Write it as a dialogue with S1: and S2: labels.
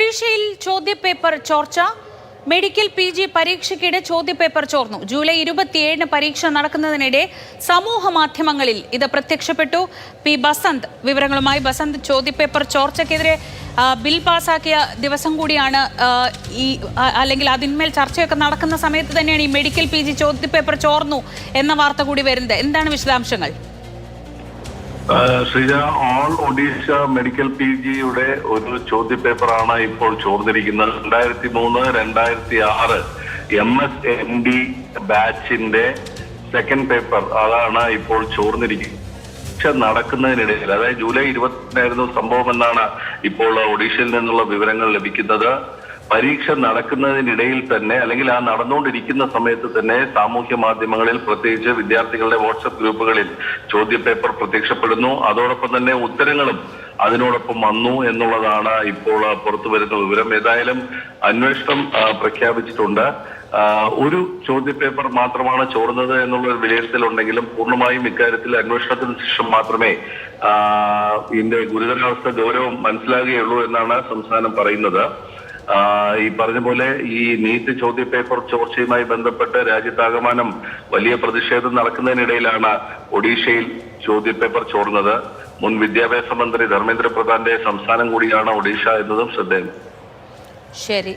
S1: ഒഡീഷയിൽ ചോദ്യപേപ്പർ ചോർച്ച. മെഡിക്കൽ PG പരീക്ഷയ്ക്കിടെ ചോദ്യപേപ്പർ ചോർന്നു. ജൂലൈ 27 പരീക്ഷ നടക്കുന്നതിനിടെ സമൂഹ മാധ്യമങ്ങളിൽ ഇത് പ്രത്യക്ഷപ്പെട്ടു. പി ബസന്ത് വിവരങ്ങളുമായി. ബസന്ത്, ചോദ്യപേപ്പർ ചോർച്ചയ്ക്കെതിരെ ബിൽ പാസാക്കിയ ദിവസം കൂടിയാണ് അല്ലെങ്കിൽ അതിന്മേൽ ചർച്ചയൊക്കെ നടക്കുന്ന സമയത്ത് തന്നെയാണ് ഈ മെഡിക്കൽ PG ചോദ്യപേപ്പർ ചോർന്നു എന്ന വാർത്ത കൂടി വരുന്നത്. എന്താണ് വിശദാംശങ്ങൾ?
S2: ശ്രീജ, ഓൾ ഒഡീഷ മെഡിക്കൽ PGയുടെ ഒരു ചോദ്യപേപ്പറാണ് ഇപ്പോൾ ചോർന്നിരിക്കുന്നത്. 2003-2006 MSMD ബാച്ചിന്റെ സെക്കൻഡ് പേപ്പർ അതാണ് ഇപ്പോൾ ചോർന്നിരിക്കുന്നത്. നടക്കുന്നതിനിടയിൽ, അതായത് ജൂലൈ 20 സംഭവം എന്നാണ് ഇപ്പോൾ ഒഡീഷയിൽ നിന്നുള്ള വിവരങ്ങൾ ലഭിക്കുന്നത്. പരീക്ഷ നടക്കുന്നതിനിടയിൽ തന്നെ, അല്ലെങ്കിൽ ആ നടന്നുകൊണ്ടിരിക്കുന്ന സമയത്ത് തന്നെ സാമൂഹ്യ മാധ്യമങ്ങളിൽ, പ്രത്യേകിച്ച് വിദ്യാർത്ഥികളുടെ വാട്സപ്പ് ഗ്രൂപ്പുകളിൽ ചോദ്യപേപ്പർ പ്രത്യക്ഷപ്പെടുന്നു. അതോടൊപ്പം തന്നെ ഉത്തരങ്ങളും അതിനോടൊപ്പം വന്നു എന്നുള്ളതാണ് ഇപ്പോൾ പുറത്തു വരുന്ന വിവരം. ഏതായാലും അന്വേഷണം പ്രഖ്യാപിച്ചിട്ടുണ്ട്. ഒരു ചോദ്യപേപ്പർ മാത്രമാണ് ചോർന്നത് എന്നുള്ള ഒരു വിലയിരുത്തലുണ്ടെങ്കിലും പൂർണ്ണമായും ഇക്കാര്യത്തിൽ അന്വേഷണത്തിന് ശേഷം മാത്രമേ ഇതിന്റെ ഗുരുതരാവസ്ഥ ഗൗരവം മനസ്സിലാകുകയുള്ളൂ എന്നാണ് സംസ്ഥാനം പറയുന്നത്. ഈ പറഞ്ഞ പോലെ ഈ നീറ്റ് ചോദ്യപേപ്പർ ചോർച്ചയുമായി ബന്ധപ്പെട്ട് രാജ്യത്താകമാനം വലിയ പ്രതിഷേധം നടക്കുന്നതിനിടയിലാണ് ഒഡീഷയിൽ ചോദ്യപേപ്പർ ചോർന്നത്. മുൻ വിദ്യാഭ്യാസ മന്ത്രി ധർമ്മേന്ദ്ര പ്രധാന്റെ സംസ്ഥാനം കൂടിയാണ് ഒഡീഷ എന്നതും ശ്രദ്ധേയം.
S1: ശരി.